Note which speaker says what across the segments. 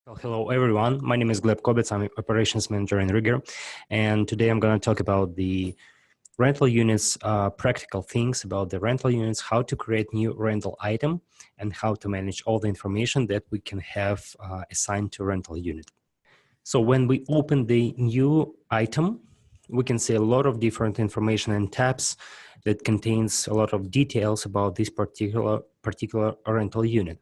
Speaker 1: Well, hello everyone. My name is Gleb Kobets. I'm operations manager in RigER, and today I'm going to talk about the rental units, practical things about the rental units, how to create new rental item, and how to manage all the information that we can have assigned to rental unit. So when we open the new item, we can see a lot of different information and tabs that contains a lot of details about this particular rental unit.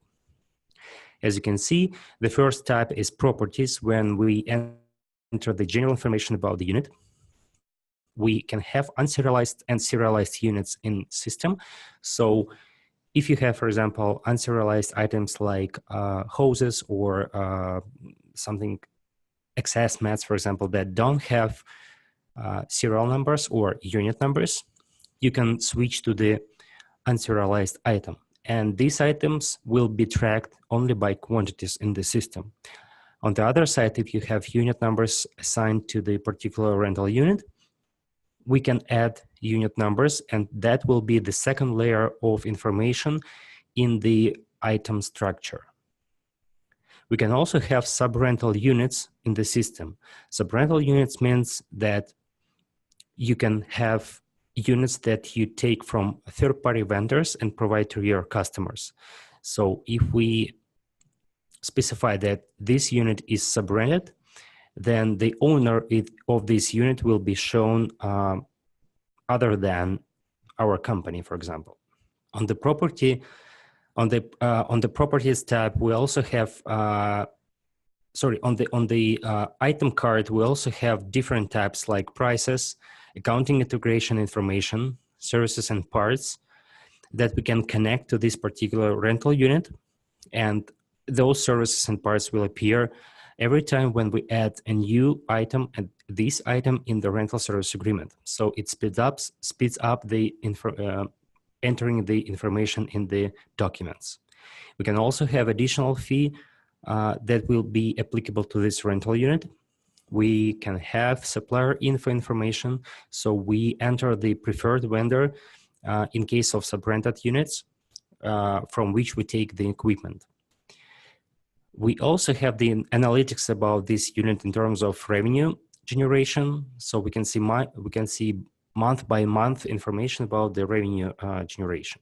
Speaker 1: As you can see, the first tab is properties. When we enter the general information about the unit, we can have unserialized and serialized units in system. So if you have, for example, unserialized items like hoses or something access mats, for example, that don't have serial numbers or unit numbers, you can switch to the unserialized item. And these items will be tracked only by quantities in the system. On the other side, if you have unit numbers assigned to the particular rental unit, we can add unit numbers, and that will be the second layer of information in the item structure. We can also have sub-rental units in the system. Sub-rental units means that you can have units that you take from third-party vendors and provide to your customers. So if we specify that this unit is sub-rented, then the owner of this unit will be shown other than our company, for example. On the properties tab, we also have on the item card, we also have different tabs like prices, accounting integration information, services and parts that we can connect to this particular rental unit. And those services and parts will appear every time when we add a new item and this item in the rental service agreement. So it speeds up the entering the information in the documents. We can also have additional fee that will be applicable to this rental unit. We can have supplier info information, so we enter the preferred vendor in case of sub-rented units from which we take the equipment. We also have the analytics about this unit in terms of revenue generation, so we can see month by month information about the revenue generation.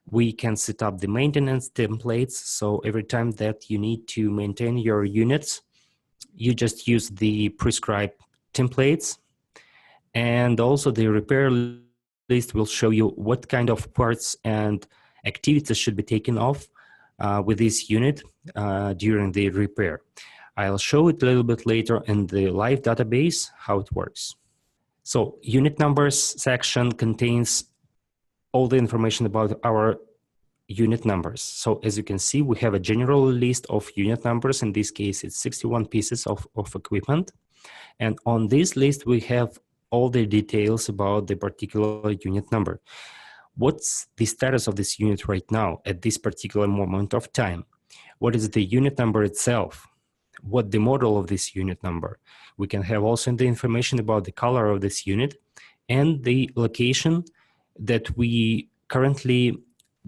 Speaker 1: We can set up the maintenance templates, so every time that you need to maintain your units, you just use the prescribed templates. And also the repair list will show you what kind of parts and activities should be taken off with this unit during the repair. I'll show it a little bit later in the live database how it works. So unit numbers section contains all the information about our unit numbers. So as you can see, we have a general list of unit numbers. In this case, it's 61 pieces of equipment. And on this list, we have all the details about the particular unit number. What's the status of this unit right now at this particular moment of time? What is the unit number itself? What the model of this unit number? We can have also the information about the color of this unit and the location that we currently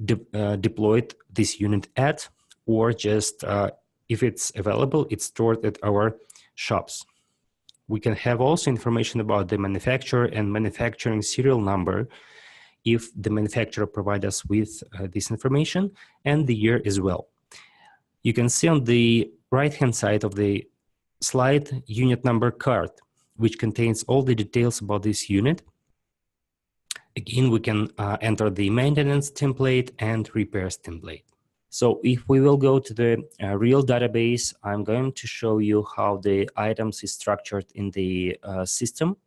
Speaker 1: deployed this unit at, or just if it's available, it's stored at our shops. We can have also information about the manufacturer and manufacturing serial number if the manufacturer provides us with this information, and the year as well. You can see on the right-hand side of the slide unit number card, which contains all the details about this unit. Again, we can enter the maintenance template and repairs template. So if we will go to the real database, I'm going to show you how the items is structured in the system.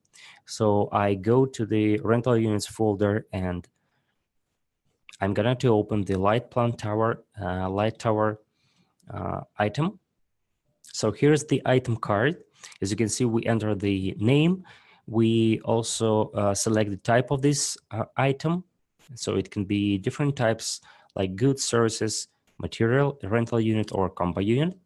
Speaker 1: So I go to the rental units folder and I'm going to open the light tower item. So here's the item card. As you can see, we enter the name. We also select the type of this item. So it can be different types like goods, services, material, rental unit, or combo unit.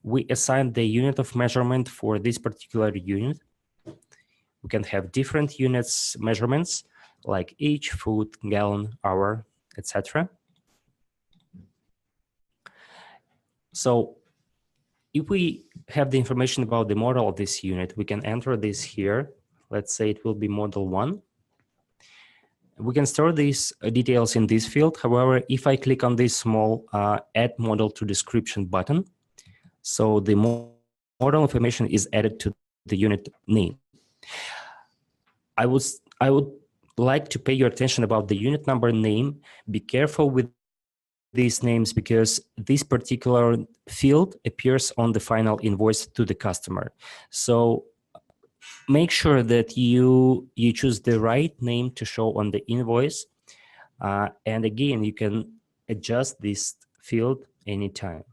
Speaker 1: We assign the unit of measurement for this particular unit. We can have different units measurements like inch, foot, gallon, hour, etc. So if we have the information about the model of this unit, we can enter this here. Let's say it will be model 1. We can store these details in this field. However, if I click on this small add model to description button, so the model information is added to the unit name. I would like to pay your attention about the unit number name. Be careful with these names because this particular field appears on the final invoice to the customer. So make sure that you choose the right name to show on the invoice. And again, you can adjust this field anytime.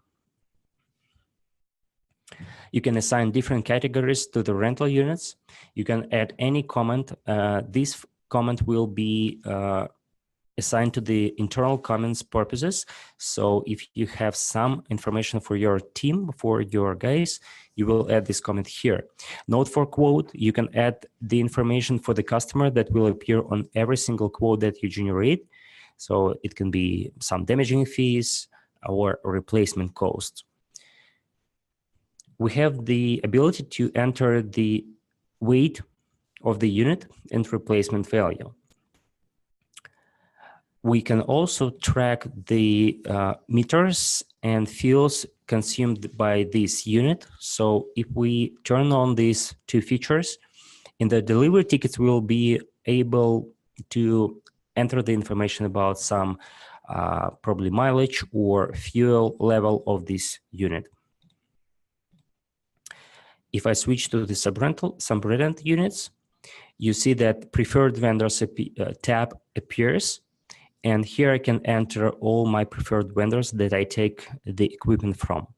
Speaker 1: You can assign different categories to the rental units. You can add any comment. This comment will be assigned to the internal comments purposes. So if you have some information for your team, for your guys, you will add this comment here. Note for quote, you can add the information for the customer that will appear on every single quote that you generate. So it can be some damaging fees or replacement cost. We have the ability to enter the weight of the unit and replacement value. We can also track the meters and fuels consumed by this unit. So if we turn on these two features, in the delivery tickets, we'll be able to enter the information about some probably mileage or fuel level of this unit. If I switch to the sub-rent units, you see that preferred vendors tab appears. And here I can enter all my preferred vendors that I take the equipment from.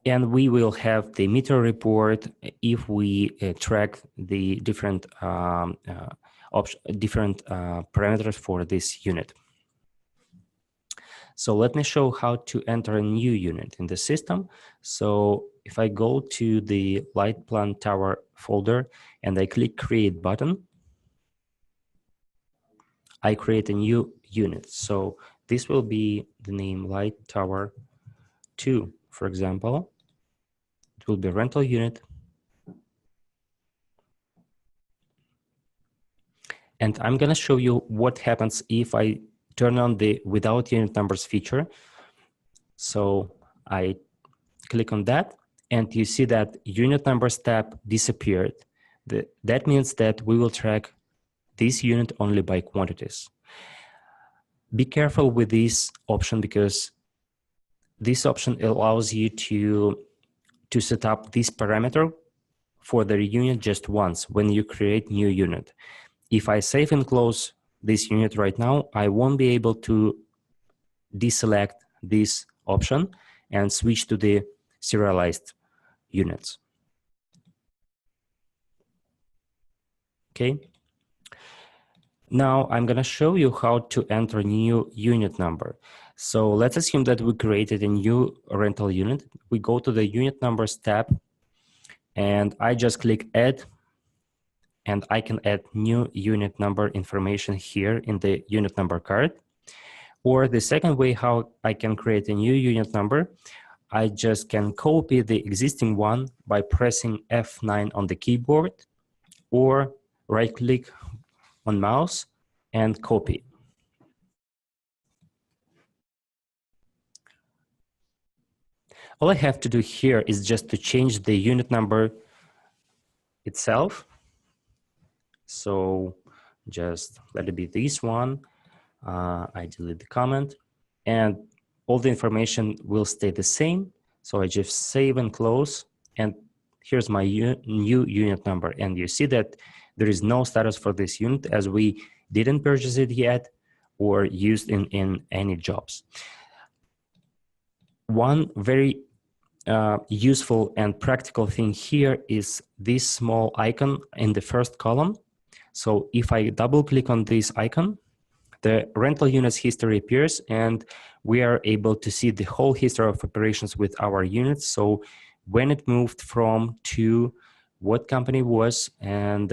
Speaker 1: And we will have the meter report if we track the different parameters for this unit. So let me show how to enter a new unit in the system. So if I go to the light plant tower folder and I click create button, I create a new unit. So this will be the name light tower 2, for example. It will be rental unit. And I'm gonna show you what happens if I turn on the without unit numbers feature. So I click on that and you see that unit numbers tab disappeared. That means that we will track this unit only by quantities. Be careful with this option because this option allows you to set up this parameter for the unit just once when you create new unit. If I save and close this unit right now, I won't be able to deselect this option and switch to the serialized units. Okay. Now I'm going to show you how to enter new unit number. So let's assume that we created a new rental unit. We go to the unit numbers tab and I just click add, and I can add new unit number information here in the unit number card. Or the second way how I can create a new unit number, I just can copy the existing one by pressing F9 on the keyboard or right click on mouse and copy. All I have to do here is just to change the unit number itself. So just let it be this one. I delete the comment and all the information will stay the same. So I just save and close, and here's my new unit number. And you see that there is no status for this unit as we didn't purchase it yet or used in any jobs. One very useful and practical thing here is this small icon in the first column. So if I double click on this icon, the rental units history appears and we are able to see the whole history of operations with our units. So when it moved from to what company was, and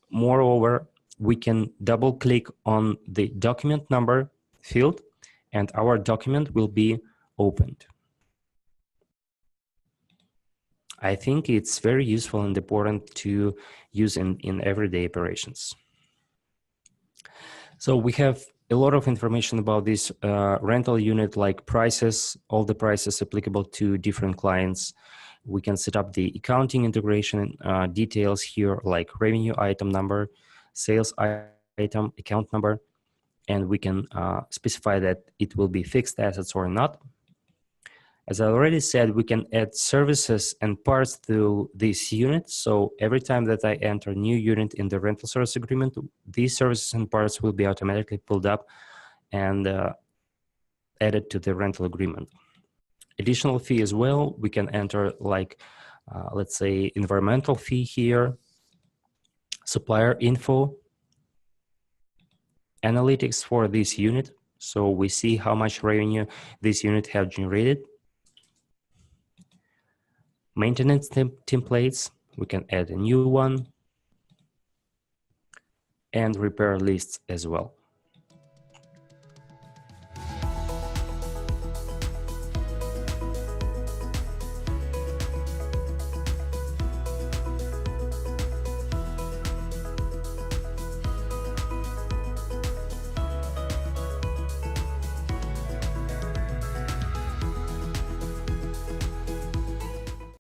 Speaker 1: moreover, we can double click on the document number field and our document will be opened. I think it's very useful and important to use in everyday operations. So we have a lot of information about this rental unit, like prices, all the prices applicable to different clients. We can set up the accounting integration details here, like revenue item number, sales item, account number, and we can specify that it will be fixed assets or not. As I already said, we can add services and parts to this unit. So every time that I enter a new unit in the rental service agreement, these services and parts will be automatically pulled up and added to the rental agreement. Additional fee as well, we can enter like, let's say, environmental fee here, supplier info, analytics for this unit. So we see how much revenue this unit have generated. Maintenance templates, we can add a new one, and repair lists as well.